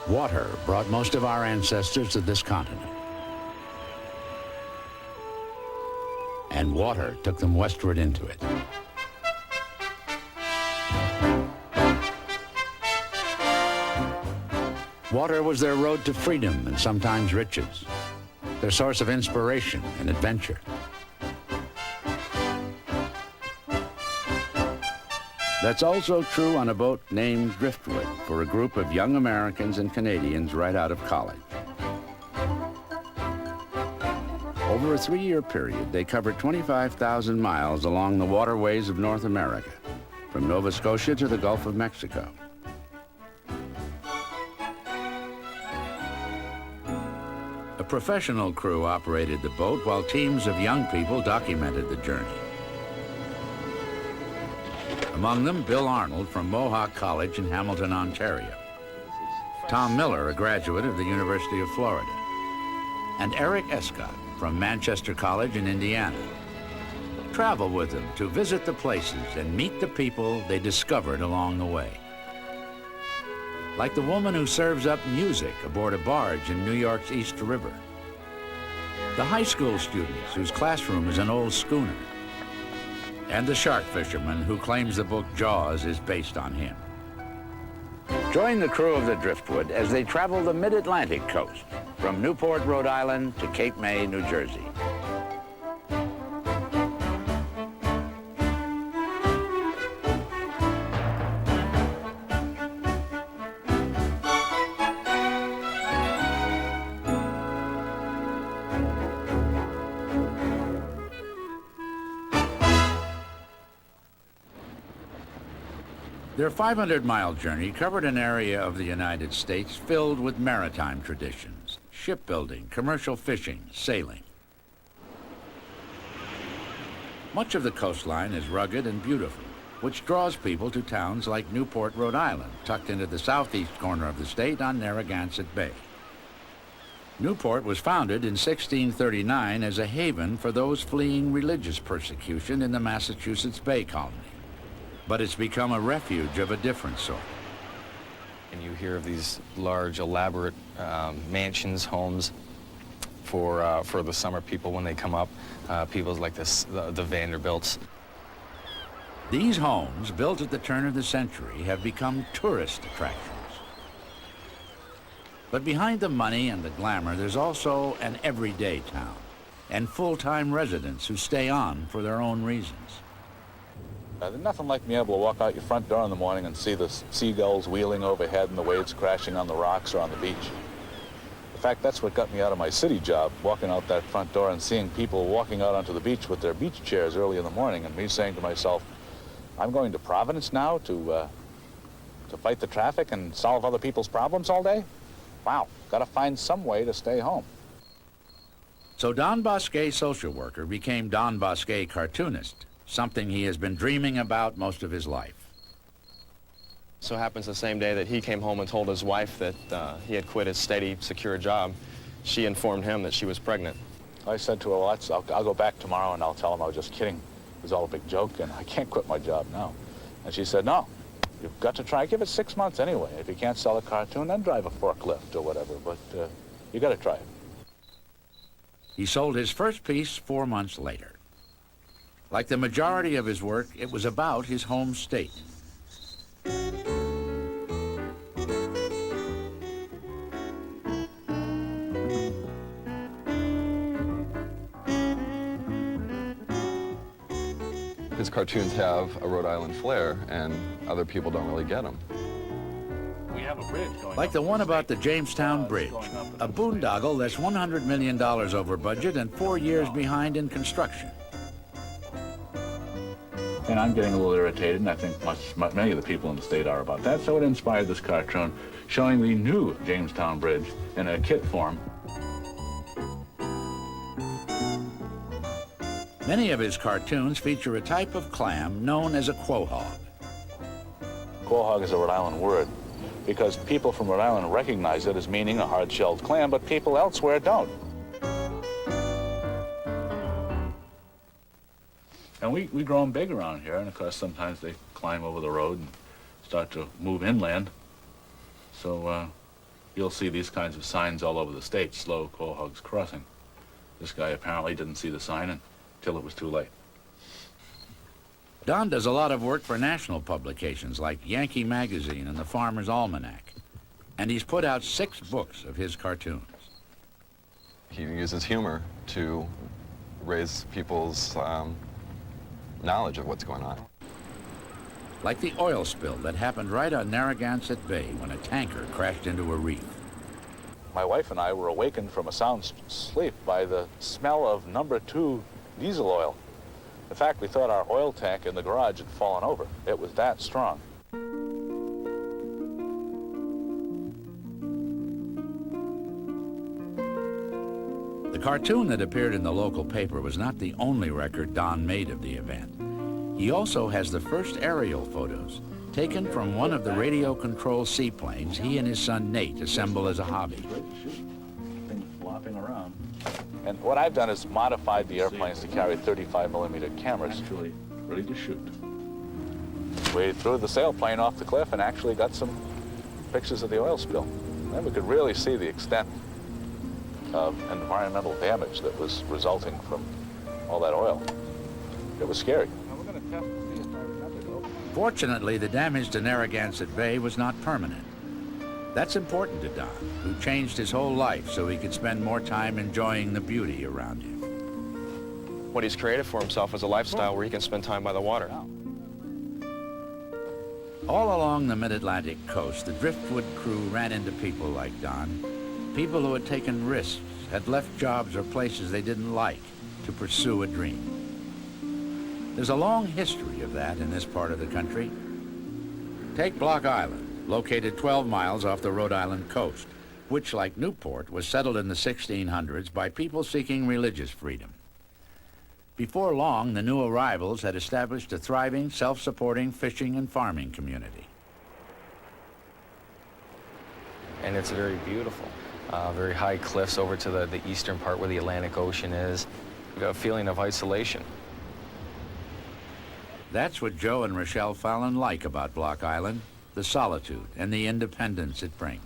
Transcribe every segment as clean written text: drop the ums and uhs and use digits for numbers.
Water brought most of our ancestors to this continent. And water took them westward into it. Water was their road to freedom and sometimes riches, their source of inspiration and adventure. That's also true on a boat named Driftwood for a group of young Americans and Canadians right out of college. Over a 3-year period, they covered 25,000 miles along the waterways of North America, from Nova Scotia to the Gulf of Mexico. A professional crew operated the boat while teams of young people documented the journey. Among them, Bill Arnold from Mohawk College in Hamilton, Ontario. Tom Miller, a graduate of the University of Florida. And Eric Escott from Manchester College in Indiana. Travel with them to visit the places and meet the people they discovered along the way. Like the woman who serves up music aboard a barge in New York's East River. The high school students whose classroom is an old schooner. And the shark fisherman who claims the book Jaws is based on him. Join the crew of the Driftwood as they travel the Mid Atlantic coast, from Newport, Rhode Island to Cape May, New Jersey. Their 500-mile journey covered an area of the United States filled with maritime traditions, shipbuilding, commercial fishing, sailing. Much of the coastline is rugged and beautiful, which draws people to towns like Newport, Rhode Island, tucked into the southeast corner of the state on Narragansett Bay. Newport was founded in 1639 as a haven for those fleeing religious persecution in the Massachusetts Bay Colony. But it's become a refuge of a different sort. And you hear of these large, elaborate mansions, homes for the summer people when they come up. People like this, the Vanderbilts. These homes, built at the turn of the century, have become tourist attractions. But behind the money and the glamour, there's also an everyday town and full-time residents who stay on for their own reasons. There's nothing like being able to walk out your front door in the morning and see the seagulls wheeling overhead and the waves crashing on the rocks or on the beach. In fact, that's what got me out of my city job, walking out that front door and seeing people walking out onto the beach with their beach chairs early in the morning, and me saying to myself, I'm going to Providence now to fight the traffic and solve other people's problems all day? Wow, got to find some way to stay home. So Don Bosquet, social worker, became Don Bosquet, cartoonist, something he has been dreaming about most of his life. So happens the same day that he came home and told his wife that he had quit his steady, secure job, she informed him that she was pregnant. I said to her, well, I'll go back tomorrow and I'll tell him I was just kidding. It was all a big joke and I can't quit my job now. And she said, no, you've got to try. Give it 6 months anyway. If you can't sell a cartoon, then drive a forklift or whatever, but you got to try it. He sold his first piece 4 months later. Like the majority of his work, it was about his home state. His cartoons have a Rhode Island flair, and other people don't really get them. We have a bridge going Like the one about the Jamestown Bridge, a boondoggle that's $100 million over budget and 4 years behind in construction. And I'm getting a little irritated, and I think many of the people in the state are about that, so it inspired this cartoon showing the new Jamestown Bridge in a kit form. Many of his cartoons feature a type of clam known as a quahog. Quahog is a Rhode Island word because people from Rhode Island recognize it as meaning a hard-shelled clam, but people elsewhere don't. And we grow them big around here, and of course sometimes they climb over the road and start to move inland. So You'll see these kinds of signs all over the state, slow quahogs crossing. This guy apparently didn't see the sign until it was too late. Don does a lot of work for national publications like Yankee Magazine and the Farmer's Almanac, and he's put out 6 books of his cartoons. He uses humor to raise people's knowledge of what's going on. Like the oil spill that happened right on Narragansett Bay when a tanker crashed into a reef. My wife and I were awakened from a sound sleep by the smell of number 2 diesel oil. In fact, we thought our oil tank in the garage had fallen over. It was that strong. The cartoon that appeared in the local paper was not the only record Don made of the event. He also has the first aerial photos, taken from one of the radio-controlled seaplanes he and his son Nate assemble as a hobby. Things flopping around. And what I've done is modified the airplanes to carry 35mm cameras. Actually, ready to shoot. We threw the sailplane off the cliff and actually got some pictures of the oil spill. Then we could really see the extent of environmental damage that was resulting from all that oil. It was scary. Fortunately, the damage to Narragansett Bay was not permanent. That's important to Don, who changed his whole life so he could spend more time enjoying the beauty around him. What he's created for himself is a lifestyle where he can spend time by the water. All along the Mid-Atlantic coast, the driftwood crew ran into people like Don, people who had taken risks, had left jobs or places they didn't like to pursue a dream. There's a long history of that in this part of the country. Take Block Island, located 12 miles off the Rhode Island coast, which, like Newport, was settled in the 1600s by people seeking religious freedom. Before long, the new arrivals had established a thriving, self-supporting fishing and farming community. And it's very beautiful. Very high cliffs over to the eastern part where the Atlantic Ocean is. You got a feeling of isolation. That's what Joe and Rochelle Fallon like about Block Island, the solitude and the independence it brings.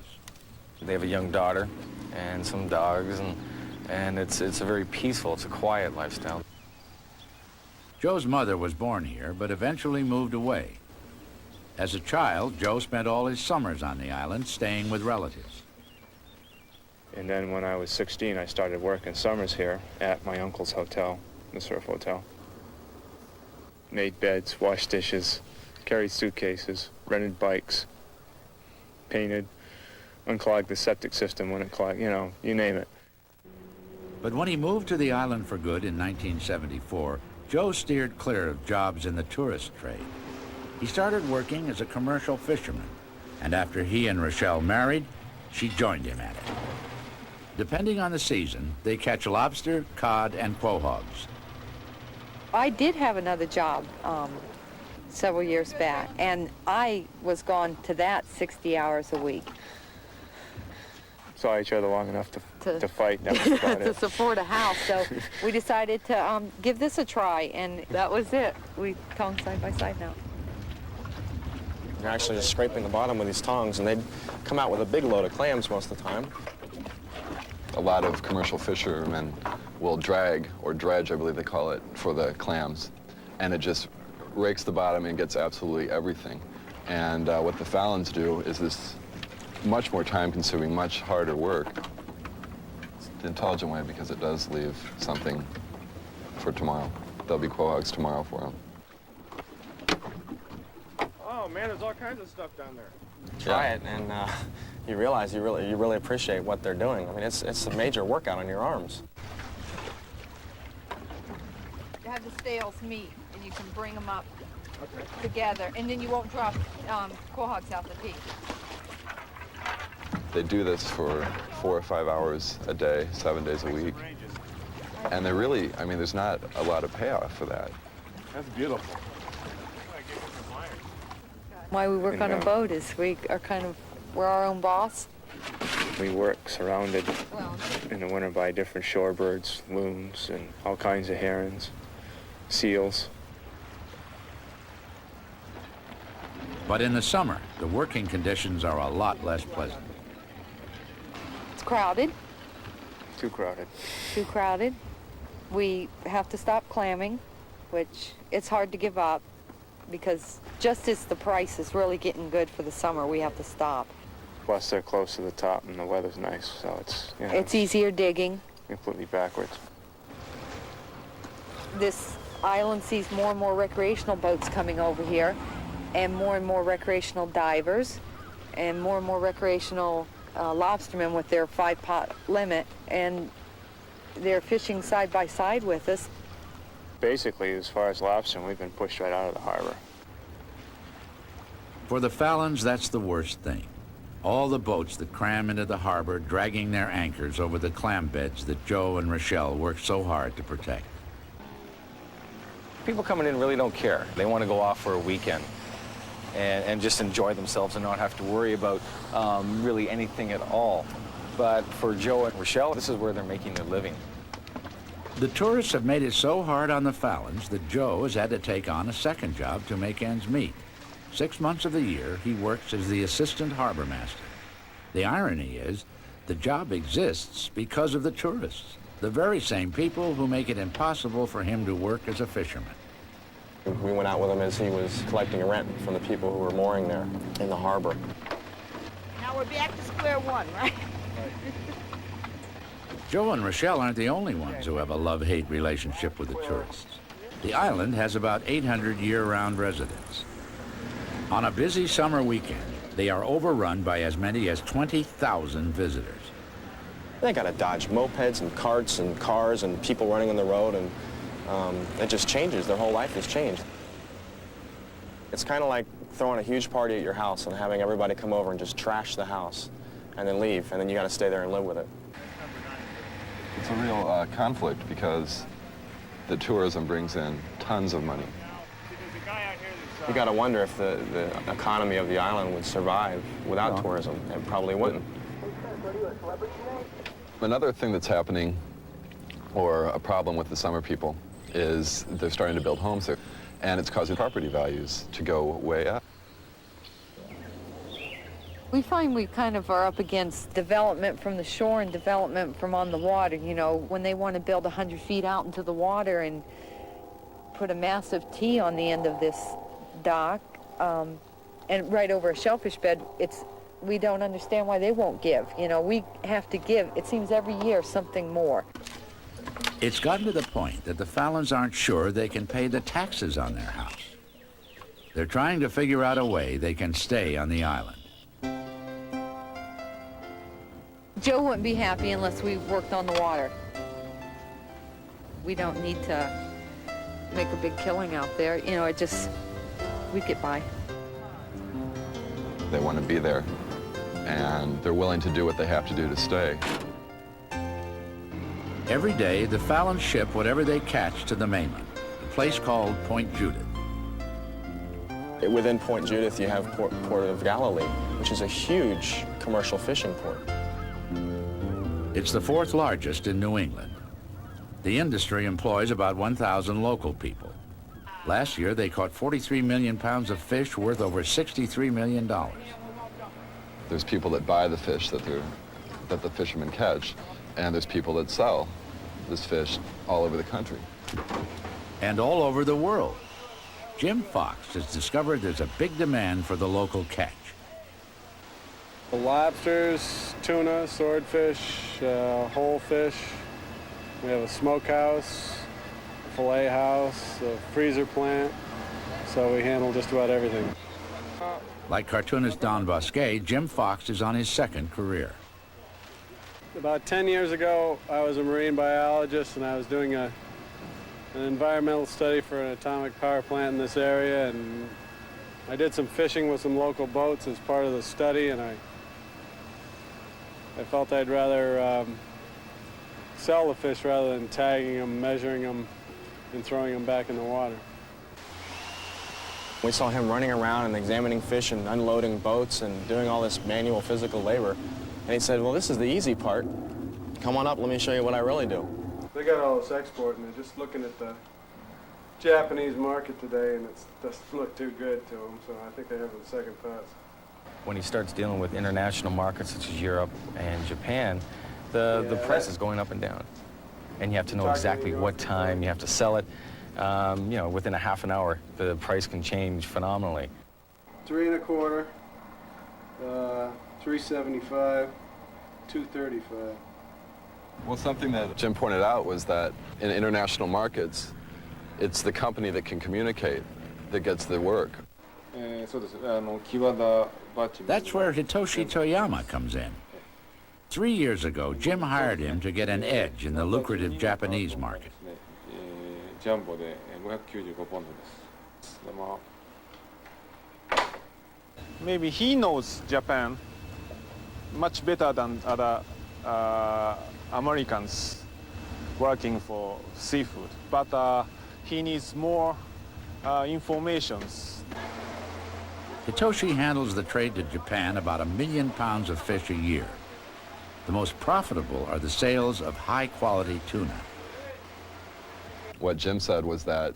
They have a young daughter and some dogs, and it's a very peaceful, it's a quiet lifestyle. Joe's mother was born here, but eventually moved away. As a child, Joe spent all his summers on the island, staying with relatives. And then when I was 16, I started working summers here at my uncle's hotel, the Surf Hotel. Made beds, washed dishes, carried suitcases, rented bikes, painted, unclogged the septic system when it clogged, you know, you name it. But when he moved to the island for good in 1974, Joe steered clear of jobs in the tourist trade. He started working as a commercial fisherman, and after he and Rochelle married, she joined him at it. Depending on the season, they catch lobster, cod, and quahogs. I did have another job several years back, and I was gone to that 60 hours a week. Saw each other long enough to fight, that was about to it. support a house, so we decided to give this a try, and that was it. We tongue side by side now. You're actually just scraping the bottom with these tongs, and they'd come out with a big load of clams most of the time. A lot of commercial fishermen will drag, or dredge, I believe they call it, for the clams. And it just rakes the bottom and gets absolutely everything. And what the Fallons do is this much more time-consuming, much harder work. It's the intelligent way because it does leave something for tomorrow. There'll be quahogs tomorrow for them. Oh man, there's all kinds of stuff down there. Try it, and you realize you really appreciate what they're doing. I mean, it's a major workout on your arms. You have the scales meet, and you can bring them up together, and then you won't drop quahogs out the peak. They do this for 4 or 5 hours a day, 7 days a week. And they're really, I mean, there's not a lot of payoff for that. That's beautiful. Why we work on a boat is we're our own boss. We work surrounded in the winter by different shorebirds, loons, and all kinds of herons, seals. But in the summer, the working conditions are a lot less pleasant. It's crowded. Too crowded. Too crowded. We have to stop clamming, which it's hard to give up because just as the price is really getting good for the summer, we have to stop. Plus, they're close to the top and the weather's nice, so it's, you know, It's easier digging. completely backwards. This island sees more and more recreational boats coming over here and more recreational divers and more recreational lobstermen with their 5-pot limit, and they're fishing side by side with us. Basically, as far as lobster, we've been pushed right out of the harbor. For the Fallons, that's the worst thing. All the boats that cram into the harbor, dragging their anchors over the clam beds that Joe and Rochelle work so hard to protect. People coming in really don't care. They want to go off for a weekend and just enjoy themselves and not have to worry about really anything at all. But for Joe and Rochelle, this is where they're making their living. The tourists have made it so hard on the Fallons that Joe has had to take on a second job to make ends meet. 6 months of the year, he works as the assistant harbor master. The irony is, the job exists because of the tourists, the very same people who make it impossible for him to work as a fisherman. We went out with him as he was collecting rent from the people who were mooring there in the harbor. Now we're back to square one, right? Joe and Rochelle aren't the only ones who have a love-hate relationship with the tourists. The island has about 800 year-round residents. On a busy summer weekend, they are overrun by as many as 20,000 visitors. They got to dodge mopeds and carts and cars and people running on the road, and it just changes. Their whole life has changed. It's kind of like throwing a huge party at your house and having everybody come over and just trash the house and then leave, and then you got to stay there and live with it. It's a real conflict because the tourism brings in tons of money. You got to wonder if the economy of the island would survive without tourism. It probably wouldn't. Another thing that's happening, or a problem with the summer people, is they're starting to build homes there, and it's causing property values to go way up. We find we kind of are up against development from the shore and development from on the water. You know, when they want to build 100 feet out into the water and put a massive T on the end of this dock and right over a shellfish bed, we don't understand why they won't give. You know, we have to give, it seems every year, something more. It's gotten to the point that the Fallons aren't sure they can pay the taxes on their house. They're trying to figure out a way they can stay on the island. Joe wouldn't be happy unless we worked on the water. We don't need to make a big killing out there. You know, we'd get by. They want to be there, and they're willing to do what they have to do to stay. Every day, the Fallons ship whatever they catch to the mainland, a place called Point Judith. Within Point Judith, you have Port of Galilee, which is a huge commercial fishing port. It's the 4th largest in New England. The industry employs about 1,000 local people. Last year, they caught 43 million pounds of fish worth over $63 million. There's people that buy the fish that the fishermen catch, and there's people that sell this fish all over the country. And all over the world. Jim Fox has discovered there's a big demand for the local catch. Lobsters, tuna, swordfish, whole fish. We have a smokehouse, a fillet house, a freezer plant, so we handle just about everything. Like cartoonist Don Bosquet, Jim Fox is on his 2nd career. About 10 years ago, I was a marine biologist, and I was doing an environmental study for an atomic power plant in this area, and I did some fishing with some local boats as part of the study, and I felt I'd rather sell the fish rather than tagging them, measuring them, and throwing them back in the water. We saw him running around and examining fish and unloading boats and doing all this manual physical labor. And he said, well, this is the easy part. Come on up, let me show you what I really do. They got all this export, and they're just looking at the Japanese market today, and it doesn't look too good to them, so I think they have the second pass. When he starts dealing with international markets such as Europe and Japan, the price is going up and down. And you have to know exactly what time you have to sell it. You know, within a half an hour, the price can change phenomenally. 3 1/4, 375, 235. Well, something that Jim pointed out was that in international markets, it's the company that can communicate that gets the work. That's where Hitoshi Toyama comes in. 3 years ago, Jim hired him to get an edge in the lucrative Japanese market. Maybe he knows Japan much better than other Americans working for seafood, but he needs more informations. Hitoshi handles the trade to Japan about 1 million pounds of fish a year. The most profitable are the sales of high-quality tuna. What Jim said was that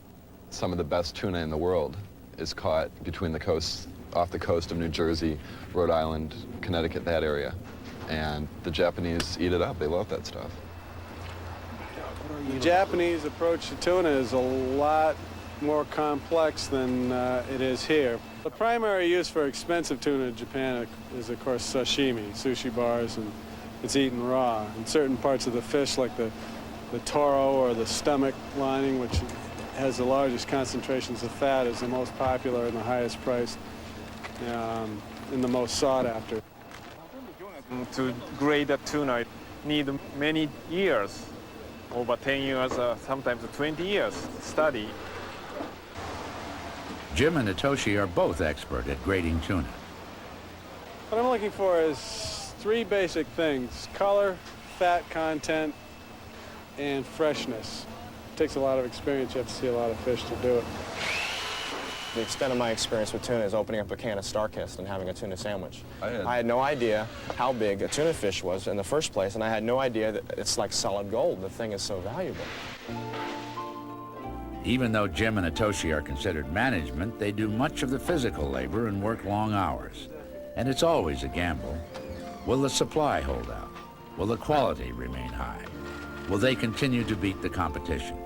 some of the best tuna in the world is caught between the coasts, off the coast of New Jersey, Rhode Island, Connecticut, that area. And the Japanese eat it up. They love that stuff. The Japanese approach to tuna is a lot more complex than it is here. The primary use for expensive tuna in Japan is, of course, sashimi, sushi bars, and it's eaten raw. And certain parts of the fish, like the toro or the stomach lining, which has the largest concentrations of fat, is the most popular and the highest priced and the most sought after. To grade a tuna, it need many years, over 10 years, sometimes 20 years study. Jim and Hitoshi are both expert at grading tuna. What I'm looking for is 3 basic things: color, fat content, and freshness. It takes a lot of experience. You have to see a lot of fish to do it. The extent of my experience with tuna is opening up a can of Starkist and having a tuna sandwich. I had no idea how big a tuna fish was in the first place, and I had no idea that it's like solid gold. The thing is so valuable. Even though Jim and Hitoshi are considered management, they do much of the physical labor and work long hours. And it's always a gamble. Will the supply hold out? Will the quality remain high? Will they continue to beat the competition?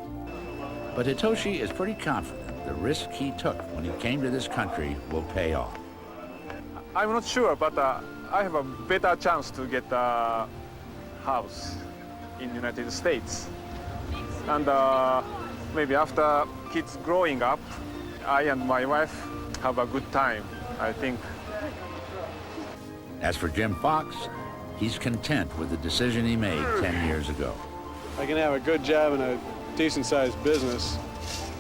But Hitoshi is pretty confident the risk he took when he came to this country will pay off. I'm not sure, but I have a better chance to get a house in the United States. And maybe after kids growing up, I and my wife have a good time, I think. As for Jim Fox, he's content with the decision he made 10 years ago. I can have a good job in a decent-sized business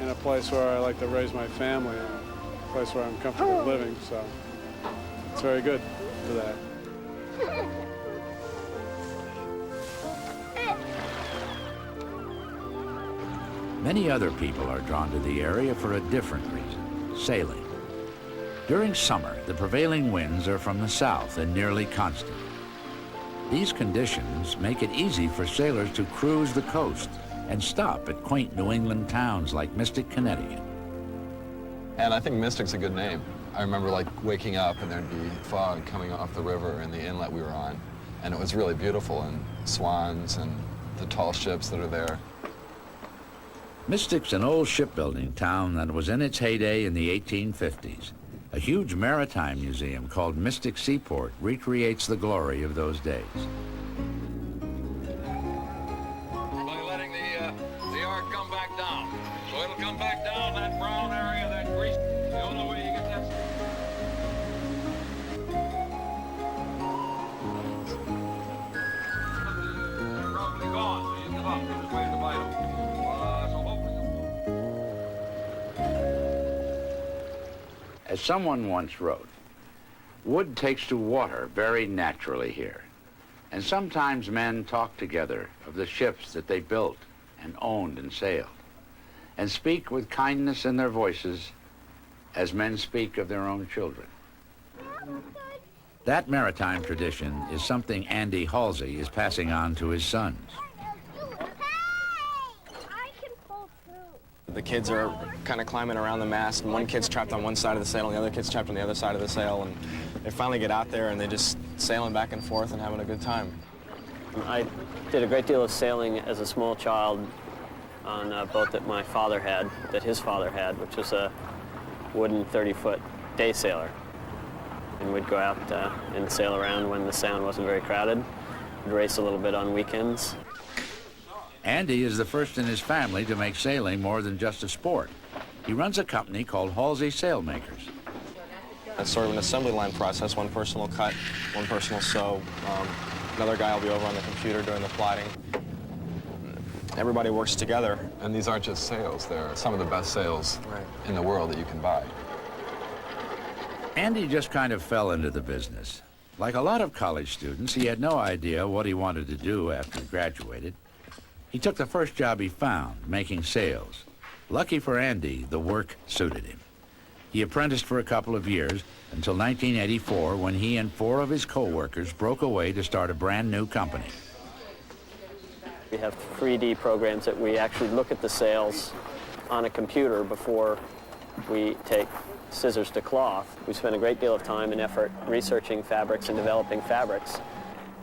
in a place where I like to raise my family, a place where I'm comfortable living, so it's very good for that. Many other people are drawn to the area for a different reason: sailing. During summer, the prevailing winds are from the south and nearly constant. These conditions make it easy for sailors to cruise the coast and stop at quaint New England towns like Mystic, Connecticut. And I think Mystic's a good name. I remember like waking up and there'd be fog coming off the river in the inlet we were on. And it was really beautiful, and swans and the tall ships that are there. Mystic's an old shipbuilding town that was in its heyday in the 1850s. A huge maritime museum called Mystic Seaport recreates the glory of those days. By letting the arc come back down. So it'll come back down that brown area, that grease. The only way you get that. They're probably gone, so you give up. You're just waiting to bite them. So hopefully. As someone once wrote, wood takes to water very naturally here. And sometimes men talk together of the ships that they built and owned and sailed, and speak with kindness in their voices as men speak of their own children. That maritime tradition is something Andy Halsey is passing on to his sons. The kids are kind of climbing around the mast, and one kid's trapped on one side of the sail, and the other kid's trapped on the other side of the sail, and they finally get out there, and they're just sailing back and forth and having a good time. I did a great deal of sailing as a small child on a boat that my father had, that his father had, which was a wooden 30-foot day sailor. And we'd go out and sail around when the Sound wasn't very crowded. We'd race a little bit on weekends. Andy is the first in his family to make sailing more than just a sport. He runs a company called Halsey Sailmakers. It's sort of an assembly line process. One person will cut, one person will sew. Another guy will be over on the computer doing the plotting. Everybody works together. And these aren't just sails, they're some of the best sails in the world that you can buy. Andy just kind of fell into the business. Like a lot of college students, he had no idea what he wanted to do after he graduated. He took the first job he found, making sails. Lucky for Andy, the work suited him. He apprenticed for a couple of years until 1984, when he and 4 of his co-workers broke away to start a brand new company. We have 3D programs that we actually look at the sails on a computer before we take scissors to cloth. We spend a great deal of time and effort researching fabrics and developing fabrics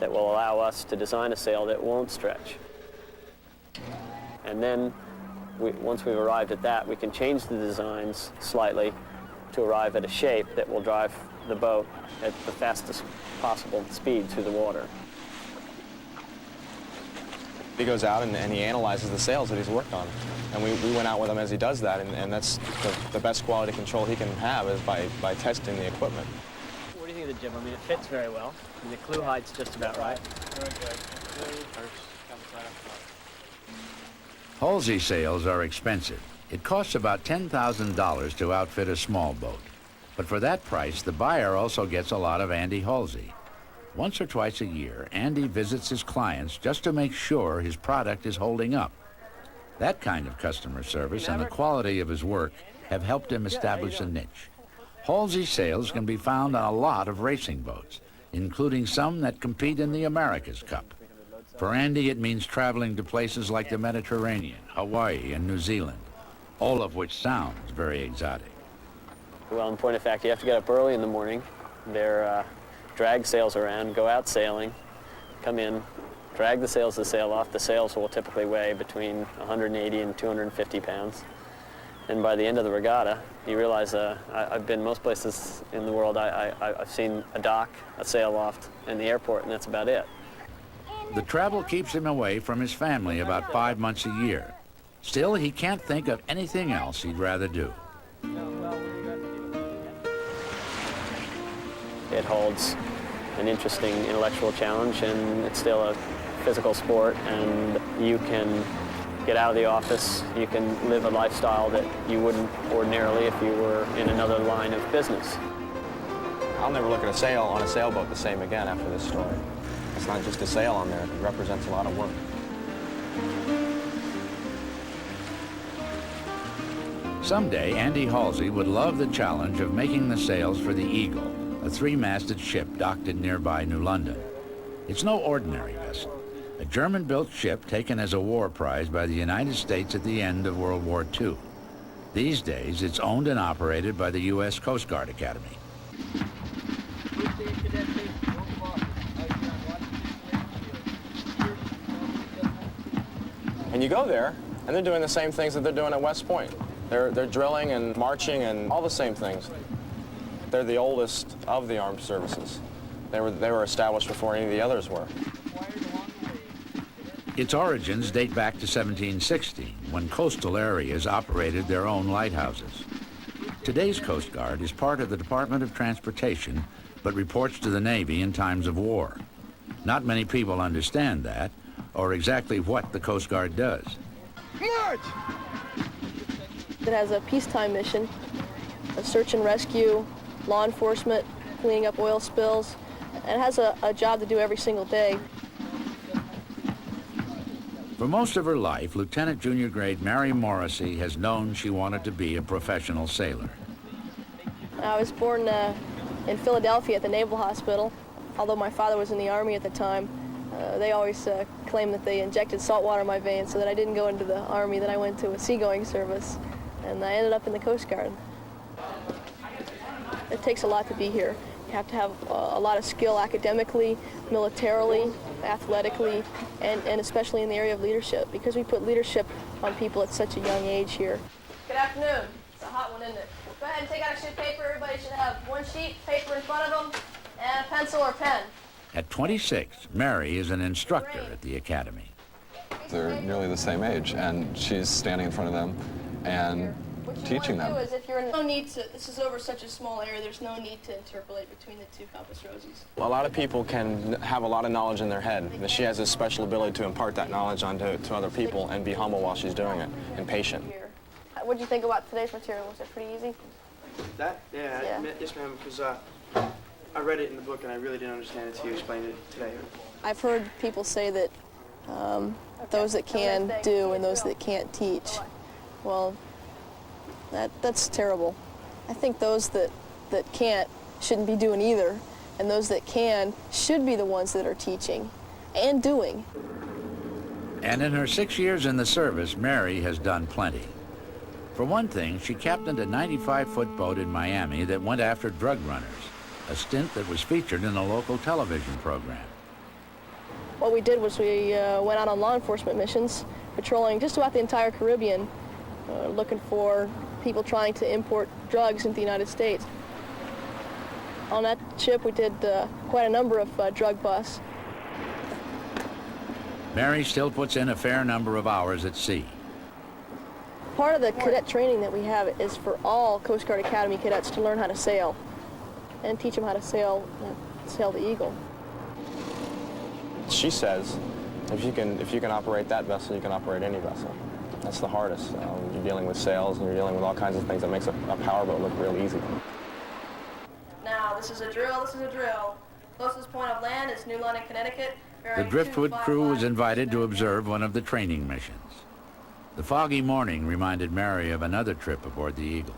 that will allow us to design a sail that won't stretch. And then, once we've arrived at that, we can change the designs slightly to arrive at a shape that will drive the boat at the fastest possible speed through the water. He goes out and he analyzes the sails that he's worked on. And we went out with him as he does that, and that's the best quality control he can have is by testing the equipment. What do you think of the jib? I mean, it fits very well. I mean, the clue height's just about right. Halsey sails are expensive. It costs about $10,000 to outfit a small boat. But for that price, the buyer also gets a lot of Andy Halsey. Once or twice a year, Andy visits his clients just to make sure his product is holding up. That kind of customer service and the quality of his work have helped him establish a niche. Halsey sails can be found on a lot of racing boats, including some that compete in the America's Cup. For Andy, it means traveling to places like the Mediterranean, Hawaii, and New Zealand, all of which sounds very exotic. Well, in point of fact, you have to get up early in the morning. They're drag sails around, go out sailing, come in, drag the sails of the sail off. The sails will typically weigh between 180 and 250 pounds. And by the end of the regatta, you realize I've been most places in the world. I've seen a dock, a sail loft, and the airport, and that's about it. The travel keeps him away from his family about 5 months a year. Still, he can't think of anything else he'd rather do. It holds an interesting intellectual challenge, and it's still a physical sport, and you can get out of the office, you can live a lifestyle that you wouldn't ordinarily if you were in another line of business. I'll never look at a sail on a sailboat the same again after this story. It's not just a sail on there, it represents a lot of work. Someday, Andy Halsey would love the challenge of making the sails for the Eagle, a 3-masted ship docked in nearby New London. It's no ordinary vessel. A German-built ship taken as a war prize by the United States at the end of World War II. These days, it's owned and operated by the U.S. Coast Guard Academy. And you go there, and they're doing the same things that they're doing at West Point. They're drilling and marching and all the same things. They're the oldest of the armed services. They were established before any of the others were. Its origins date back to 1760, when coastal areas operated their own lighthouses. Today's Coast Guard is part of the Department of Transportation, but reports to the Navy in times of war. Not many people understand that, or exactly what the Coast Guard does. March! It has a peacetime mission, a search and rescue, law enforcement, cleaning up oil spills, and it has a job to do every single day. For most of her life, Lieutenant Junior Grade Mary Morrissey has known she wanted to be a professional sailor. I was born in Philadelphia at the Naval Hospital. Although my father was in the Army at the time, They always claim that they injected salt water in my veins so that I didn't go into the Army, then I went to a seagoing service, and I ended up in the Coast Guard. It takes a lot to be here. You have to have a lot of skill academically, militarily, athletically, and especially in the area of leadership, because we put leadership on people at such a young age here. Good afternoon. It's a hot one, isn't it? Go ahead and take out a sheet of paper. Everybody should have one sheet of paper in front of them and a pencil or pen. At 26, Mary is an instructor at the academy. They're nearly the same age, and she's standing in front of them and teaching them. What you want to do is, if you're no need to, this is over such a small area, there's no need to interpolate between the two compass roses. A lot of people can have a lot of knowledge in their head, but she has a special ability to impart that knowledge onto other people and be humble while she's doing it, and patient. What did you think about today's material? Was it pretty easy? That? Yeah. Yes, ma'am, because I read it in the book and I really didn't understand it until you explained it today. I've heard people say that those that can do and those that can't teach. Well, that's terrible. I think those that can't shouldn't be doing either, and those that can should be the ones that are teaching and doing. And in her 6 years in the service, Mary has done plenty. For one thing, she captained a 95-foot boat in Miami that went after drug runners, a stint that was featured in a local television program. What we did was we went out on law enforcement missions, patrolling just about the entire Caribbean, looking for people trying to import drugs into the United States. On that ship, we did quite a number of drug busts. Mary still puts in a fair number of hours at sea. Part of the cadet training that we have is for all Coast Guard Academy cadets to learn how to sail and teach them how to sail the Eagle. She says, if you can operate that vessel, you can operate any vessel. That's the hardest. You're dealing with sails and you're dealing with all kinds of things that makes a powerboat look real easy. Now, this is a drill. Closest point of land is New London, Connecticut. The driftwood crew was invited to observe one of the training missions. The foggy morning reminded Mary of another trip aboard the Eagle.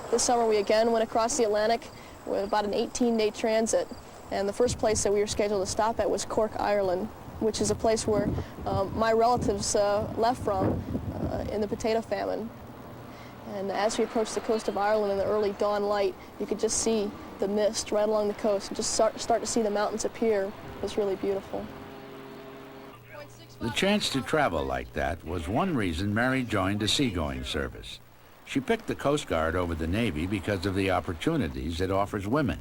This summer we again went across the Atlantic with about an 18-day transit, and the first place that we were scheduled to stop at was Cork, Ireland, which is a place where my relatives left from in the potato famine. And as we approached the coast of Ireland in the early dawn light, you could just see the mist right along the coast and just start to see the mountains appear. It was really beautiful. The chance to travel like that was one reason Mary joined a seagoing service. She picked the Coast Guard over the Navy because of the opportunities it offers women.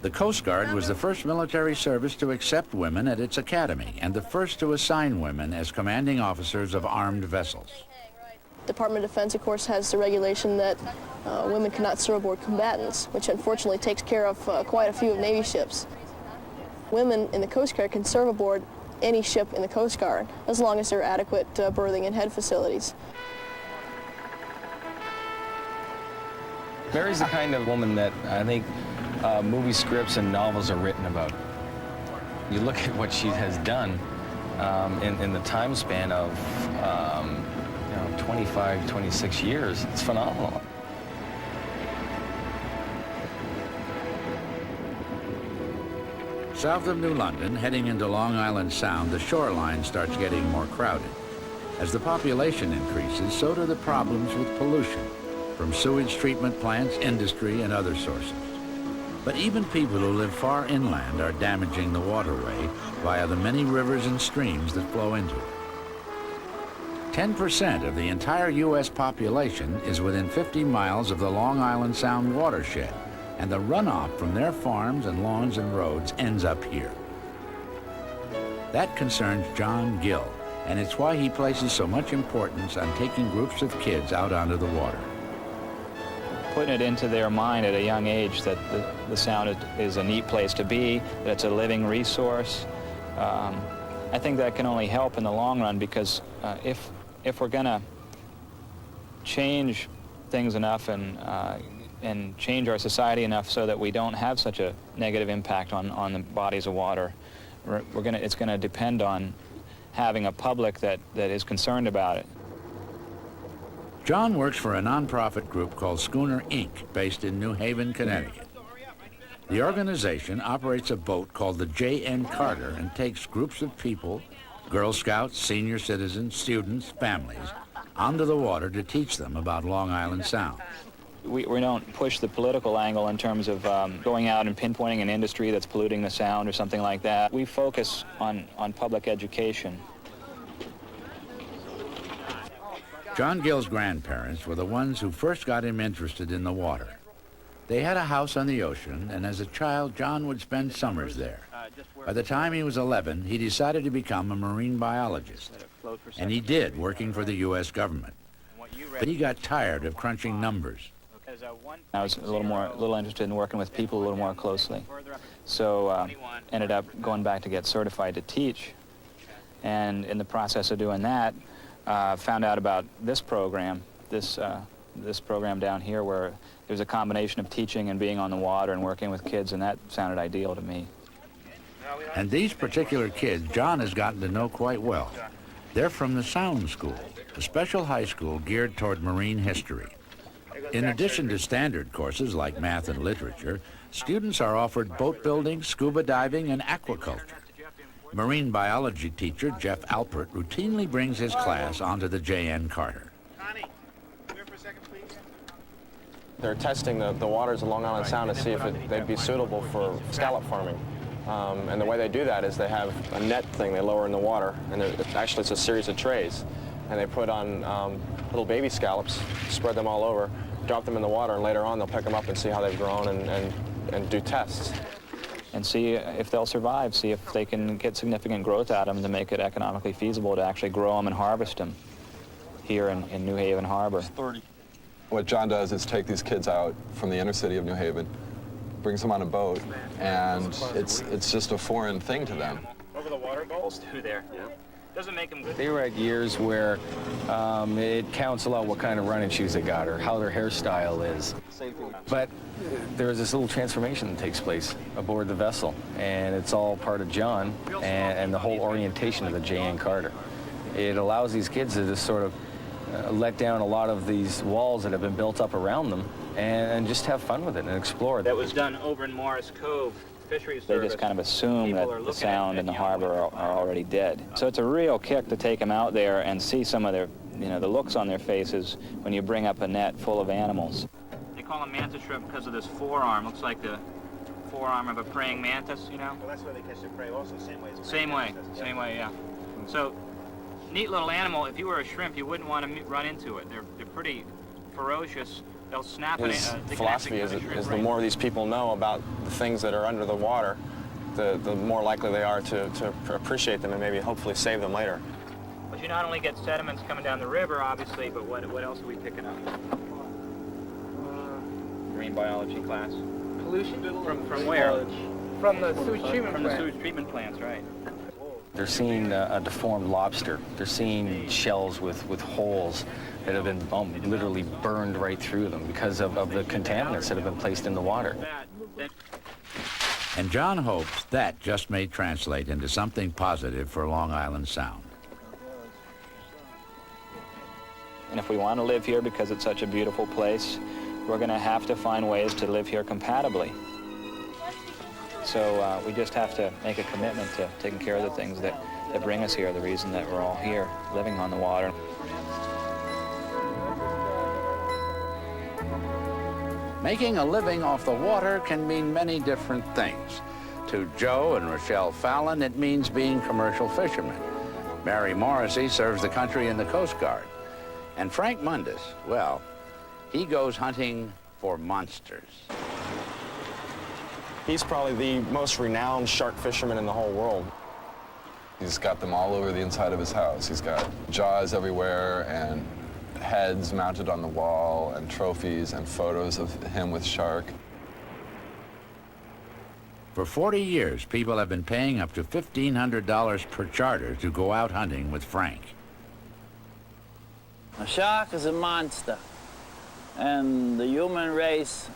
The Coast Guard was the first military service to accept women at its academy and the first to assign women as commanding officers of armed vessels. Department of Defense, of course, has the regulation that women cannot serve aboard combatants, which unfortunately takes care of quite a few of Navy ships. Women in the Coast Guard can serve aboard any ship in the Coast Guard, as long as there are adequate berthing and head facilities. Mary's the kind of woman that I think movie scripts and novels are written about. You look at what she has done in the time span of 25, 26 years. It's phenomenal. South of New London, heading into Long Island Sound, the shoreline starts getting more crowded. As the population increases, so do the problems with pollution, from sewage treatment plants, industry, and other sources. But even people who live far inland are damaging the waterway via the many rivers and streams that flow into it. 10% of the entire U.S. population is within 50 miles of the Long Island Sound watershed, and the runoff from their farms and lawns and roads ends up here. That concerns John Gill, and it's why he places so much importance on taking groups of kids out onto the water. Putting it into their mind at a young age that the Sound is a neat place to be, that it's a living resource, I think that can only help in the long run, because if we're going to change things enough and change our society enough so that we don't have such a negative impact on the bodies of water, it's going to depend on having a public that is concerned about it. John works for a nonprofit group called Schooner Inc., based in New Haven, Connecticut. The organization operates a boat called the J.N. Carter and takes groups of people, Girl Scouts, senior citizens, students, families, onto the water to teach them about Long Island Sound. We don't push the political angle in terms of going out and pinpointing an industry that's polluting the sound or something like that. We focus on public education. John Gill's grandparents were the ones who first got him interested in the water. They had a house on the ocean, and as a child, John would spend summers there. By the time he was 11, he decided to become a marine biologist, and he did, working for the U.S. government. But he got tired of crunching numbers. I was a little interested in working with people a little more closely. So ended up going back to get certified to teach. And in the process of doing that, found out about this program, this program down here where there's a combination of teaching and being on the water and working with kids, and that sounded ideal to me. And these particular kids, John has gotten to know quite well. They're from the Sound School, a special high school geared toward marine history. In addition to standard courses like math and literature, students are offered boat building, scuba diving, and aquaculture. Marine biology teacher Jeff Alpert routinely brings his class onto the J.N. Carter. They're testing the waters of Long Island Sound to see if they'd be suitable for scallop farming. And the way they do that is they have a net thing they lower in the water, and actually it's a series of trays. And they put on little baby scallops, spread them all over, drop them in the water, and later on they'll pick them up and see how they've grown and do tests. And see if they'll survive, see if they can get significant growth out of them to make it economically feasible to actually grow them and harvest them here in New Haven Harbor. What John does is take these kids out from the inner city of New Haven, brings them on a boat, and it's just a foreign thing to them. Over the water goals through there. Yeah. Doesn't make them good. They were at years where it counts a lot what kind of running shoes they got or how their hairstyle is. But there's this little transformation that takes place aboard the vessel, and it's all part of John and the whole orientation of the J.N. Carter. It allows these kids to just sort of let down a lot of these walls that have been built up around them and just have fun with it and explore. That was done over in Morris Cove. Fisheries Service. They just kind of assume that the sound and the harbor are already dead. So it's a real kick to take them out there and see some of their, the looks on their faces when you bring up a net full of animals. They call them mantis shrimp because of this forearm. Looks like the forearm of a praying mantis, Well, that's where they catch their prey also, same way as Same way, yeah. So, neat little animal. If you were a shrimp, you wouldn't want to run into it. They're pretty ferocious. They'll snap it. His philosophy is the more these people know about the things that are under the water, the more likely they are to appreciate them and maybe hopefully save them later. But you not only get sediments coming down the river, obviously, but what else are we picking up? Marine biology class. Pollution? From where? From the sewage treatment From the sewage treatment plants, right. They're seeing a deformed lobster. They're seeing shells with holes that have been literally burned right through them because of the contaminants that have been placed in the water. And John hopes that just may translate into something positive for Long Island Sound. And if we want to live here because it's such a beautiful place, we're going to have to find ways to live here compatibly. So we just have to make a commitment to taking care of the things that bring us here, the reason that we're all here, living on the water. Making a living off the water can mean many different things. To Joe and Rochelle Fallon, it means being commercial fishermen. Mary Morrissey serves the country in the Coast Guard. And Frank Mundus, well, he goes hunting for monsters. He's probably the most renowned shark fisherman in the whole world. He's got them all over the inside of his house. He's got jaws everywhere and heads mounted on the wall and trophies and photos of him with shark. For 40 years, people have been paying up to $1,500 per charter to go out hunting with Frank. A shark is a monster, and the human race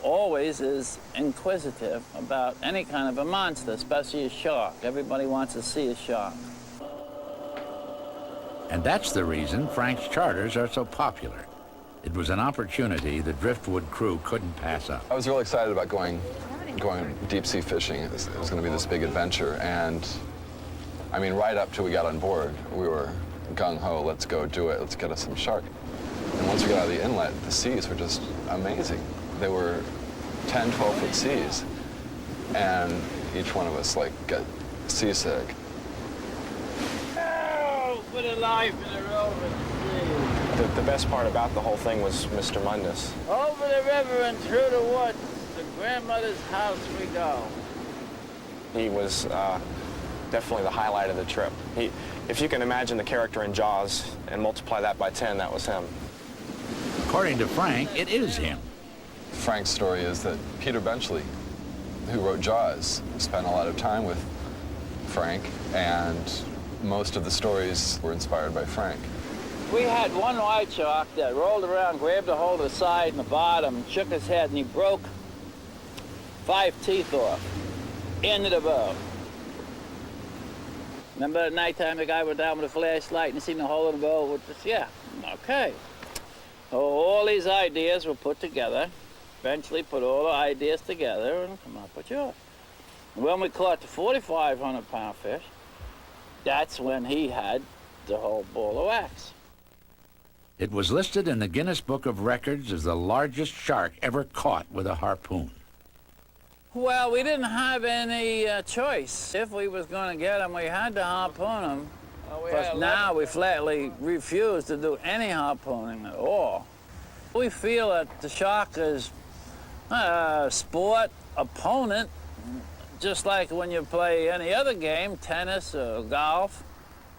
always is inquisitive about any kind of a monster, especially a shark. Everybody wants to see a shark. And that's the reason Frank's charters are so popular. It was an opportunity the driftwood crew couldn't pass up. I was really excited about going deep sea fishing. It was going to be this big adventure, and I mean, right up till we got on board, we were gung-ho, let's go do it, let's get us some shark. And once we got out of the inlet, the seas were just amazing. They were 10, 12-foot seas, and each one of us, like, got seasick. Oh, put a life in the over the sea. The best part about the whole thing was Mr. Mundus. Over the river and through the woods, to grandmother's house we go. He was definitely the highlight of the trip. If you can imagine the character in Jaws and multiply that by 10, that was him. According to Frank, it is him. Frank's story is that Peter Benchley, who wrote Jaws, spent a lot of time with Frank, and most of the stories were inspired by Frank. We had one white shark that rolled around, grabbed a hold of the side and the bottom, shook his head, and he broke 5 teeth off into the boat. Remember at nighttime the guy went down with a flashlight and seen the hole in the boat? Yeah, okay. So all these ideas were put together. Eventually put all the ideas together and come up with yours. When we caught the 4,500-pound fish, that's when he had the whole ball of wax. It was listed in the Guinness Book of Records as the largest shark ever caught with a harpoon. Well, we didn't have any choice. If we was going to get him, we had to harpoon him. But now we flatly refuse to do any harpooning at all. We feel that the shark is a sport opponent, just like when you play any other game, tennis or golf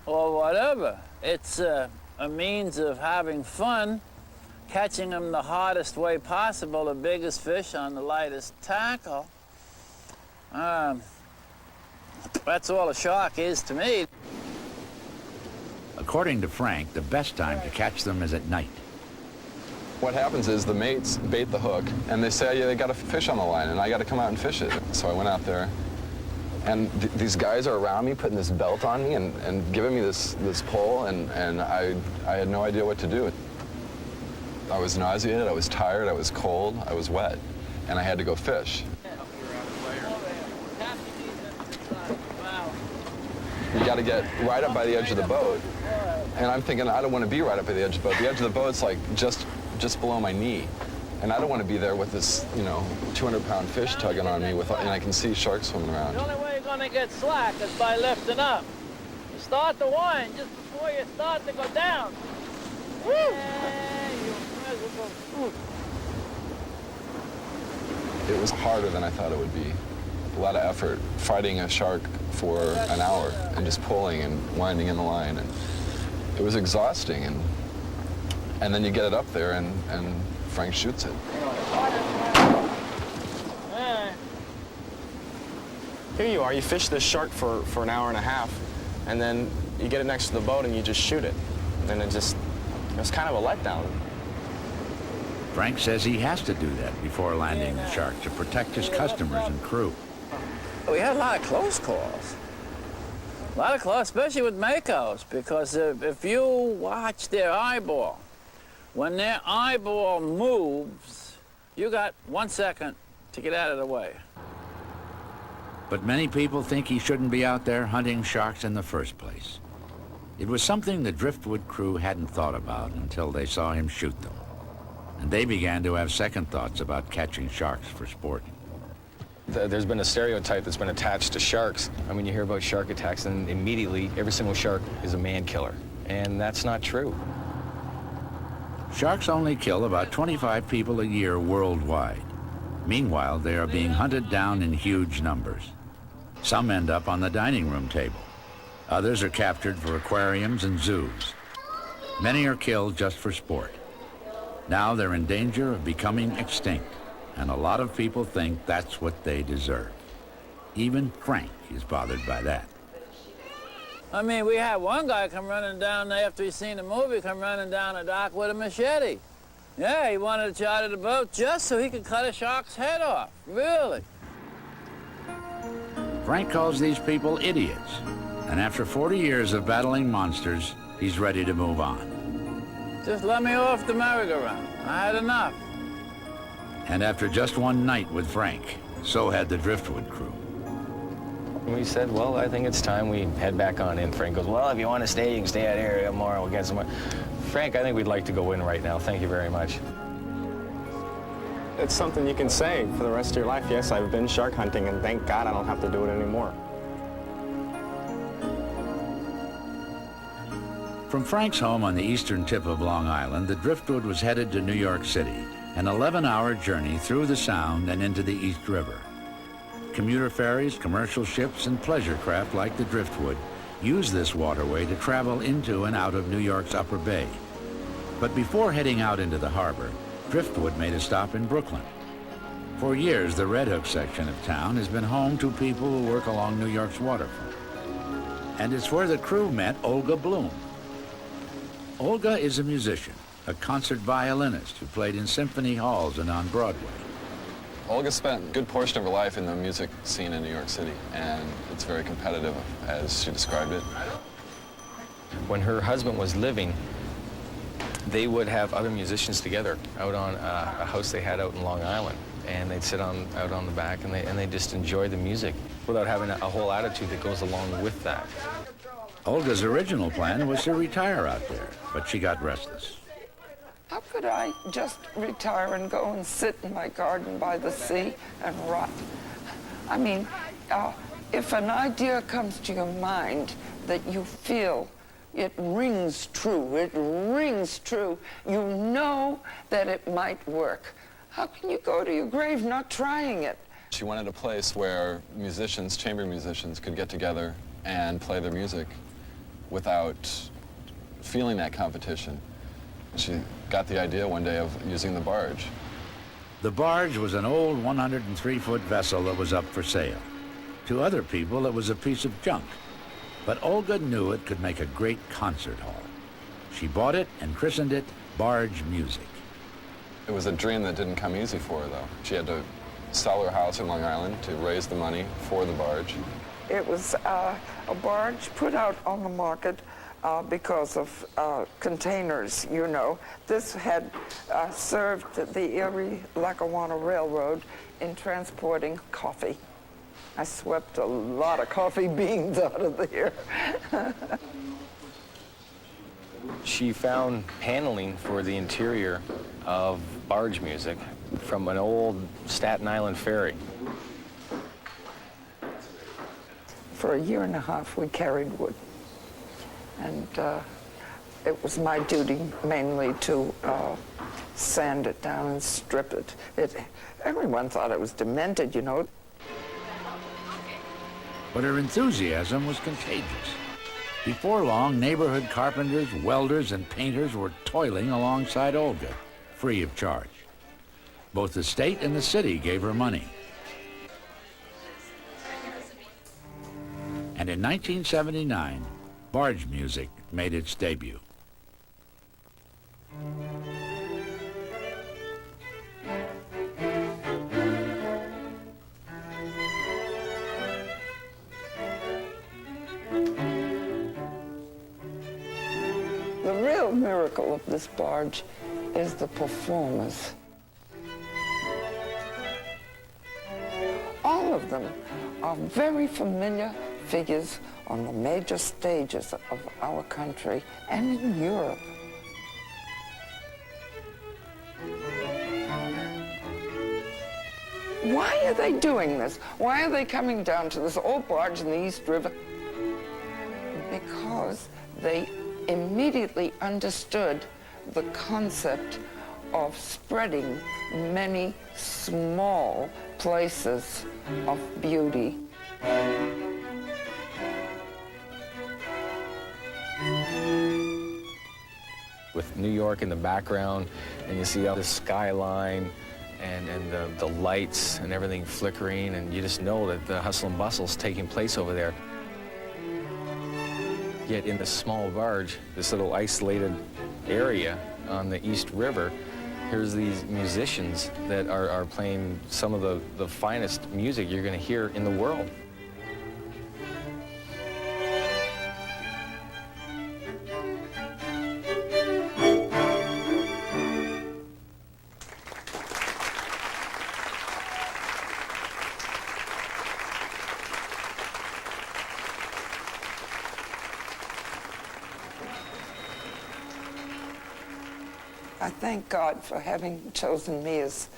or whatever. It's a means of having fun, catching them the hardest way possible, the biggest fish on the lightest tackle. That's all a shark is to me. According to Frank, the best time to catch them is at night. What happens is the mates bait the hook, and they say, yeah, they got a fish on the line, and I got to come out and fish it. So I went out there, and these guys are around me, putting this belt on me and giving me this pole, and I had no idea what to do. I was nauseated, I was tired, I was cold, I was wet, and I had to go fish. You got to get right up by the edge of the boat. And I'm thinking, I don't want to be right up by the edge of the boat. The edge of the boat's like just below my knee. And I don't want to be there with this, 200-pound fish tugging on me, and I can see sharks swimming around. The only way you're going to get slack is by lifting up. You start to wind just before you start to go down. Woo! It was harder than I thought it would be. A lot of effort fighting a shark for an hour and just pulling and winding in the line. And it was exhausting. And then you get it up there and Frank shoots it. Here you are, you fish this shark for an hour and a half, and then you get it next to the boat and you just shoot it. And it was kind of a letdown. Frank says he has to do that before landing the shark to protect his customers and crew. We had a lot of close calls. A lot of close, especially with makos, because if you watch their eyeball, when their eyeball moves, you got 1 second to get out of the way. But many people think he shouldn't be out there hunting sharks in the first place. It was something the driftwood crew hadn't thought about until they saw him shoot them. And they began to have second thoughts about catching sharks for sport. There's been a stereotype that's been attached to sharks. I mean, you hear about shark attacks, and immediately every single shark is a man killer. And that's not true. Sharks only kill about 25 people a year worldwide. Meanwhile, they are being hunted down in huge numbers. Some end up on the dining room table. Others are captured for aquariums and zoos. Many are killed just for sport. Now they're in danger of becoming extinct, and a lot of people think that's what they deserve. Even Frank is bothered by that. I mean, we had one guy come running down after he seen the movie, come running down the dock with a machete. Yeah, he wanted to charter the boat just so he could cut a shark's head off. Really? Frank calls these people idiots, and after 40 years of battling monsters, he's ready to move on. Just let me off the merry-go-round. I had enough. And after just one night with Frank, so had the Driftwood crew. We said, well, I think it's time we head back on in. Frank goes, well, if you want to stay, you can stay out here tomorrow. We'll get some more. Frank, I think we'd like to go in right now. Thank you very much. It's something you can say for the rest of your life. Yes, I've been shark hunting, and thank God I don't have to do it anymore. From Frank's home on the eastern tip of Long Island, the Driftwood was headed to New York City, an 11-hour journey through the Sound and into the East River. Commuter ferries, commercial ships, and pleasure craft like the Driftwood use this waterway to travel into and out of New York's Upper Bay. But before heading out into the harbor, Driftwood made a stop in Brooklyn. For years, the Red Hook section of town has been home to people who work along New York's waterfront. And it's where the crew met Olga Bloom. Olga is a musician, a concert violinist who played in symphony halls and on Broadway. Olga spent a good portion of her life in the music scene in New York City, and it's very competitive, as she described it. When her husband was living, they would have other musicians together out on a house they had out in Long Island, and they'd sit out on the back, and they just enjoy the music without having a whole attitude that goes along with that. Olga's original plan was to retire out there, but she got restless. How could I just retire and go and sit in my garden by the sea and rot? I mean, if an idea comes to your mind that you feel it rings true, you know that it might work. How can you go to your grave not trying it? She wanted a place where musicians, chamber musicians, could get together and play their music without feeling that competition. She got the idea one day of using the barge. The barge was an old 103-foot vessel that was up for sale. To other people, it was a piece of junk. But Olga knew it could make a great concert hall. She bought it and christened it Barge Music. It was a dream that didn't come easy for her, though. She had to sell her house in Long Island to raise the money for the barge. It was a barge put out on the market because of containers, you know. This had served the Erie-Lackawanna Railroad in transporting coffee. I swept a lot of coffee beans out of there. She found paneling for the interior of Barge Music from an old Staten Island ferry. For a year and a half, we carried wood. And it was my duty mainly to sand it down and strip it. Everyone thought it was demented, you know. But her enthusiasm was contagious. Before long, neighborhood carpenters, welders, and painters were toiling alongside Olga, free of charge. Both the state and the city gave her money. And in 1979, Barge Music made its debut. The real miracle of this barge is the performers. All of them are very familiar figures on the major stages of our country and in Europe. Why are they doing this? Why are they coming down to this old barge in the East River? Because they immediately understood the concept of spreading many small places of beauty. With New York in the background, and you see all the skyline and the lights and everything flickering, and you just know that the hustle and bustle is taking place over there. Yet in this small barge, this little isolated area on the East River, here's these musicians that are playing some of the finest music you're going to hear in the world. I thank God for having chosen me as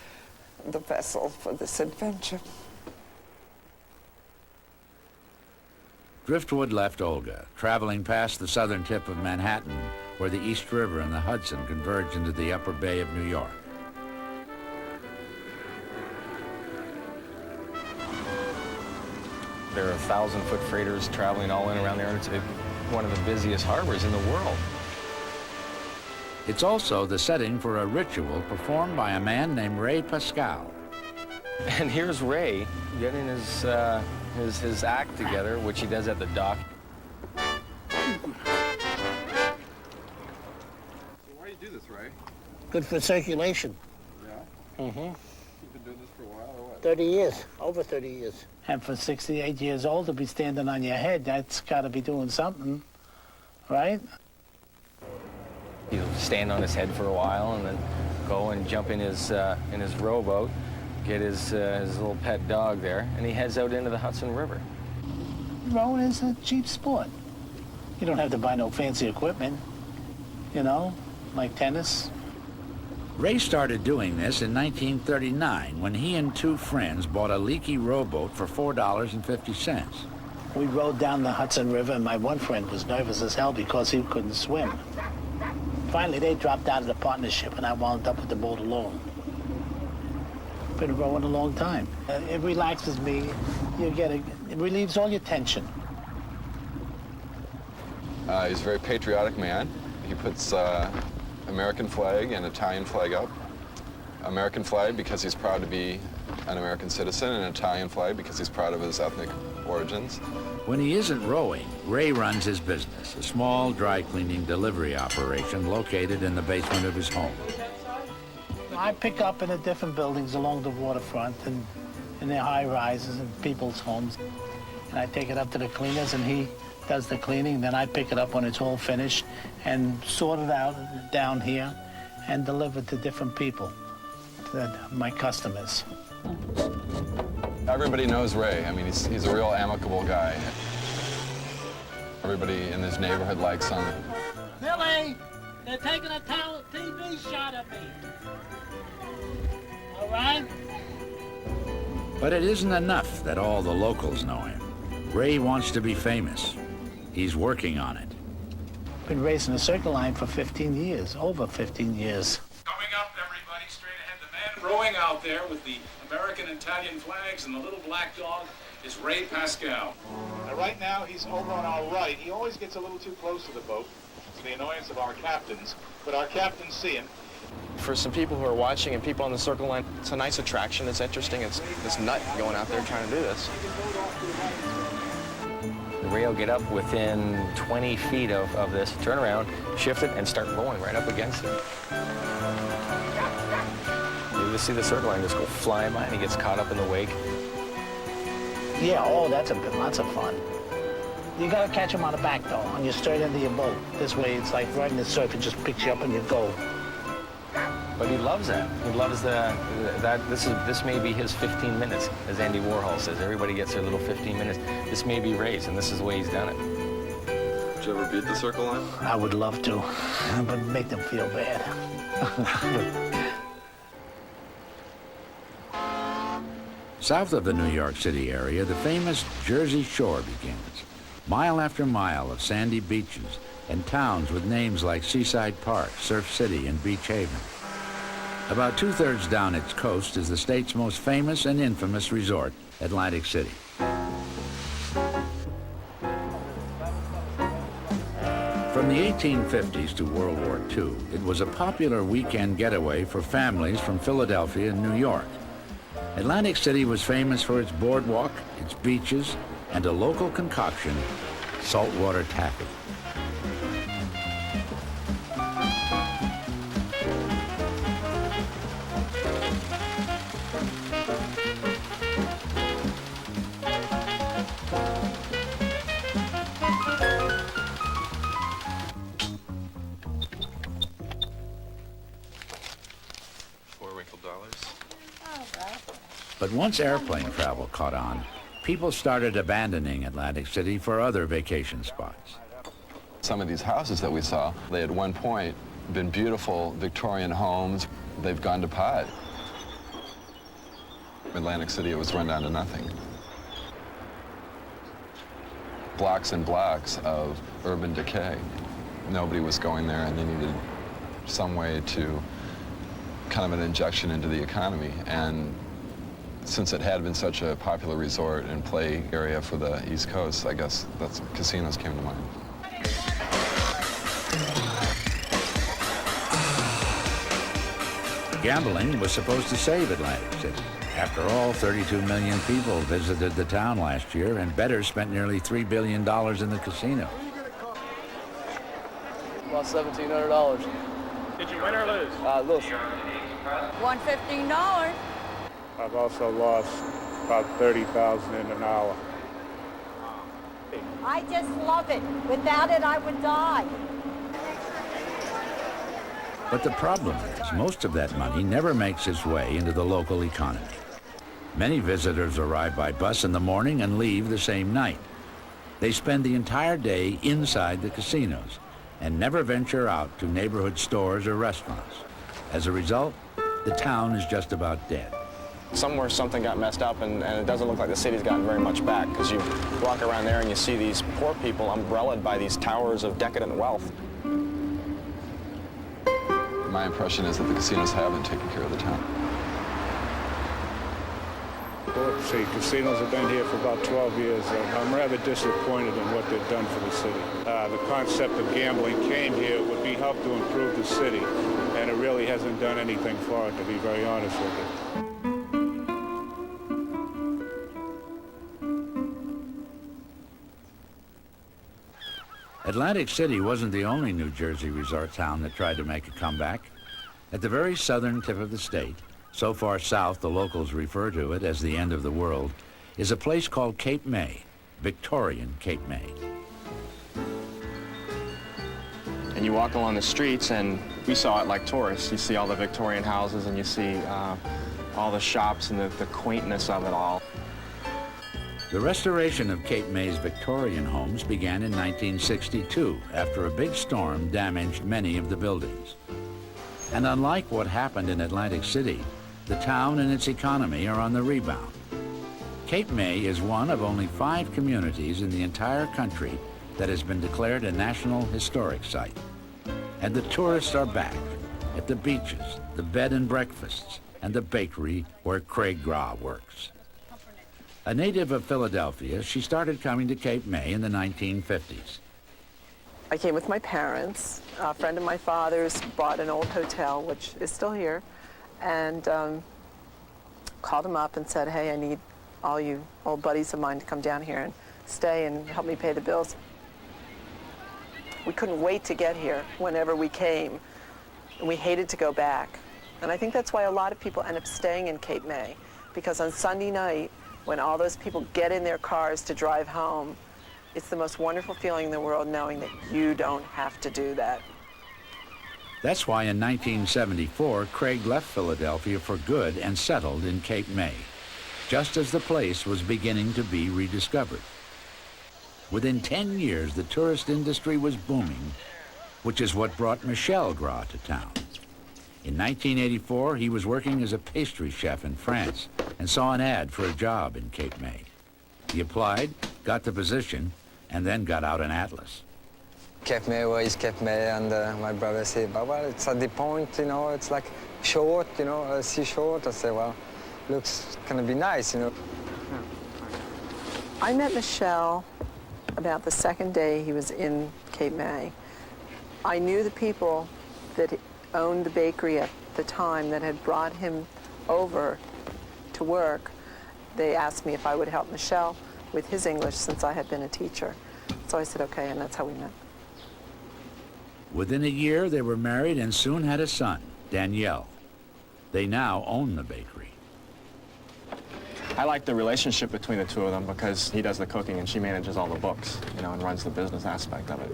the vessel for this adventure. Driftwood left Olga, traveling past the southern tip of Manhattan, where the East River and the Hudson converge into the upper bay of New York. There are 1,000-foot freighters traveling all in around there, and it's one of the busiest harbors in the world. It's also the setting for a ritual performed by a man named Ray Pascal. And here's Ray getting his act together, which he does at the dock. Why do you do this, Ray? Good for circulation. Yeah? Mm-hmm. You've been doing this for a while, or what? 30 years, over 30 years. And for 68 years old to be standing on your head, that's got to be doing something, right? He'll stand on his head for a while and then go and jump in his rowboat, get his little pet dog there, and he heads out into the Hudson River. Rowing is a cheap sport. You don't have to buy no fancy equipment, you know, like tennis. Ray started doing this in 1939 when he and two friends bought a leaky rowboat for $4.50. We rowed down the Hudson River, and my one friend was nervous as hell because he couldn't swim. Finally, they dropped out of the partnership, and I wound up with the boat alone. Been rowing a long time. It relaxes me. It relieves all your tension. He's a very patriotic man. He puts American flag and Italian flag up. American flag because he's proud to be an American citizen, and Italian flag because he's proud of his ethnic origins. When he isn't rowing, Ray runs his business, a small dry cleaning delivery operation located in the basement of his home. I pick up in the different buildings along the waterfront and in their high rises and people's homes. And I take it up to the cleaners, and he does the cleaning. Then I pick it up when it's all finished and sort it out down here and deliver it to different people, my customers. Everybody knows Ray. I mean, he's a real amicable guy. Everybody in his neighborhood likes him. Billy, they're taking a TV shot of me. All right? But it isn't enough that all the locals know him. Ray wants to be famous. He's working on it. Been racing a circle line for 15 years, over 15 years. Coming up, everybody, straight ahead, the man rowing out there with the American and Italian flags and the little black dog is Ray Pascal. Now, right now, he's over on our right. He always gets a little too close to the boat, to the annoyance of our captains, but our captains see him. For some people who are watching and people on the circle line, it's a nice attraction. It's interesting. It's this nut going out there trying to do this. The Ray will get up within 20 feet of this, turn around, shift it, and start rowing right up against it. You just see the circle line just go flying by, and he gets caught up in the wake. Yeah, oh, that's lots of fun. You gotta catch him on the back, though, on your straight end of your boat. This way, it's like riding the surf. It just picks you up and you go. But he loves that. He loves this may be his 15 minutes, as Andy Warhol says. Everybody gets their little 15 minutes. This may be Ray's, and this is the way he's done it. Did you ever beat the circle line? I would love to, but make them feel bad. South of the New York City area, the famous Jersey Shore begins. Mile after mile of sandy beaches and towns with names like Seaside Park, Surf City, and Beach Haven. About two-thirds down its coast is the state's most famous and infamous resort, Atlantic City. From the 1850s to World War II, it was a popular weekend getaway for families from Philadelphia and New York. Atlantic City was famous for its boardwalk, its beaches, and a local concoction, saltwater taffy. But once airplane travel caught on, people started abandoning Atlantic City for other vacation spots. Some of these houses that we saw, they at one point been beautiful Victorian homes. They've gone to pot. Atlantic City, it was run down to nothing. Blocks and blocks of urban decay. Nobody was going there, and they needed some way to kind of an injection into the economy. And since it had been such a popular resort and play area for the East Coast, I guess that's casinos came to mind. Gambling was supposed to save Atlantic City. After all, 32 million people visited the town last year, and bettors spent nearly $3 billion in the casino. About $1,700. Did you win or lose? Lose. $115. I've also lost about $30,000 in an hour. I just love it. Without it, I would die. But the problem is, most of that money never makes its way into the local economy. Many visitors arrive by bus in the morning and leave the same night. They spend the entire day inside the casinos and never venture out to neighborhood stores or restaurants. As a result, the town is just about dead. Somewhere something got messed up, and it doesn't look like the city's gotten very much back, because you walk around there and you see these poor people umbrellaed by these towers of decadent wealth. My impression is that the casinos haven't taken care of the town. Well, see, casinos have been here for about 12 years. I'm rather disappointed in what they've done for the city. The concept of gambling came here would be help to improve the city, and it really hasn't done anything for it, to be very honest with you. Atlantic City wasn't the only New Jersey resort town that tried to make a comeback. At the very southern tip of the state, so far south the locals refer to it as the end of the world, is a place called Cape May, Victorian Cape May. And you walk along the streets, and we saw it like tourists. You see all the Victorian houses, and you see all the shops and the quaintness of it all. The restoration of Cape May's Victorian homes began in 1962 after a big storm damaged many of the buildings. And unlike what happened in Atlantic City, the town and its economy are on the rebound. Cape May is one of only 5 communities in the entire country that has been declared a National Historic Site. And the tourists are back at the beaches, the bed and breakfasts, and the bakery where Craig Grah works. A native of Philadelphia, she started coming to Cape May in the 1950s. I came with my parents. A friend of my father's bought an old hotel, which is still here, and called him up and said, hey, I need all you old buddies of mine to come down here and stay and help me pay the bills. We couldn't wait to get here whenever we came, and we hated to go back. And I think that's why a lot of people end up staying in Cape May, because on Sunday night, when all those people get in their cars to drive home, it's the most wonderful feeling in the world knowing that you don't have to do that. That's why in 1974, Craig left Philadelphia for good and settled in Cape May, just as the place was beginning to be rediscovered. Within 10 years, the tourist industry was booming, which is what brought Michel Grah to town. In 1984, he was working as a pastry chef in France and saw an ad for a job in Cape May. He applied, got the position, and then got out an atlas. Cape May, where is Cape May? And my brother said, well, it's at the point, you know, it's like short, you know, seashore. I said, well, looks gonna be nice, you know. I met Michel about the second day he was in Cape May. I knew the people that owned the bakery at the time that had brought him over to work. They asked me if I would help Michel with his English since I had been a teacher. So I said, okay, and that's how we met. Within a year, they were married and soon had a son, Danielle. They now own the bakery. I like the relationship between the two of them because he does the cooking and she manages all the books, you know, and runs the business aspect of it.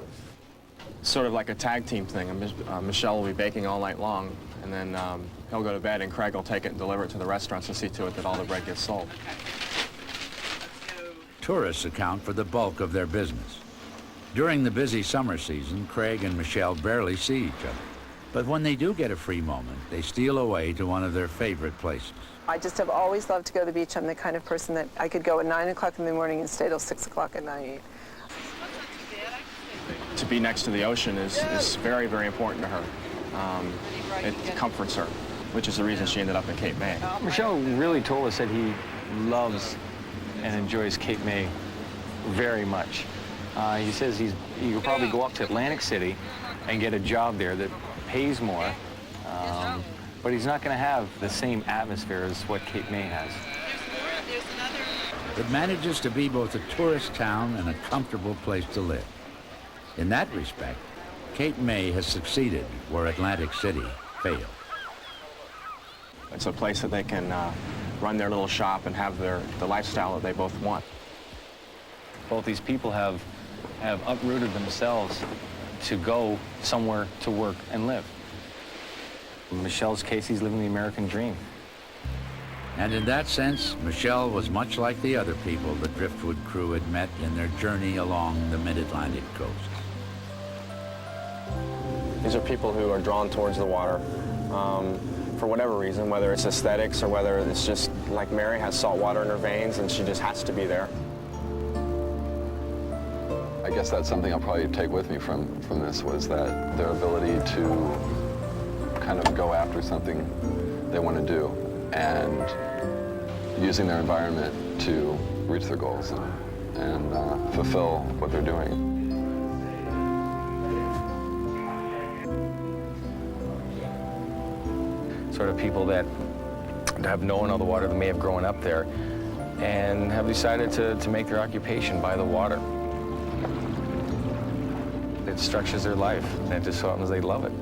Sort of like a tag team thing. Michel will be baking all night long, and then he'll go to bed, and Craig will take it and deliver it to the restaurants to see to it that all the bread gets sold. Tourists account for the bulk of their business. During the busy summer season, Craig and Michel barely see each other. But when they do get a free moment, they steal away to one of their favorite places. I just have always loved to go to the beach. I'm the kind of person that I could go at 9 o'clock in the morning and stay till 6 o'clock at night. To be next to the ocean is very, very important to her. It comforts her, which is the reason she ended up in Cape May. Michelle really told us that he loves and enjoys Cape May very much. He says he could probably go up to Atlantic City and get a job there that pays more, but he's not going to have the same atmosphere as what Cape May has. It manages to be both a tourist town and a comfortable place to live. In that respect, Cape May has succeeded where Atlantic City failed. It's a place that they can run their little shop and have the lifestyle that they both want. Both these people have uprooted themselves to go somewhere to work and live. In Michelle's case, he's living the American dream. And in that sense, Michelle was much like the other people the Driftwood crew had met in their journey along the mid-Atlantic coast. These are people who are drawn towards the water for whatever reason, whether it's aesthetics or whether it's just like Mary has salt water in her veins and she just has to be there. I guess that's something I'll probably take with me from this, was that their ability to kind of go after something they want to do and using their environment to reach their goals and fulfill what they're doing. Sort of people that have known all the water, that may have grown up there, and have decided to make their occupation by the water. It structures their life, and it just so happens they love it.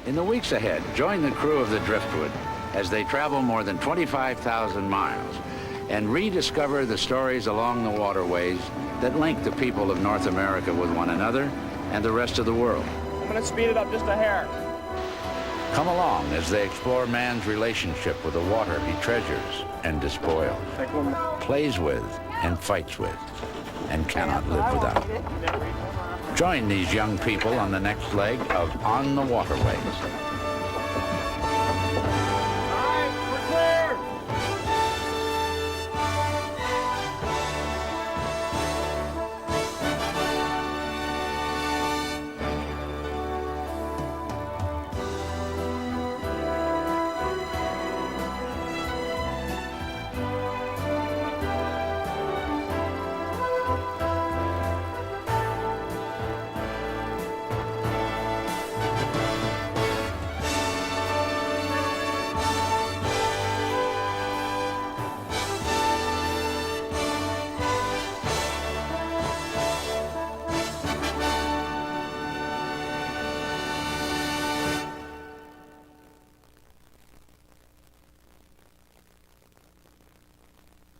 In the weeks ahead, join the crew of the Driftwood as they travel more than 25,000 miles and rediscover the stories along the waterways that link the people of North America with one another and the rest of the world. I'm going to speed it up just a hair. Come along as they explore man's relationship with the water he treasures and despoils, plays with and fights with, and cannot live without. Join these young people on the next leg of On the Waterways.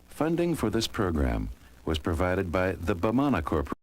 Funding for this program was provided by the Bamana Corporation.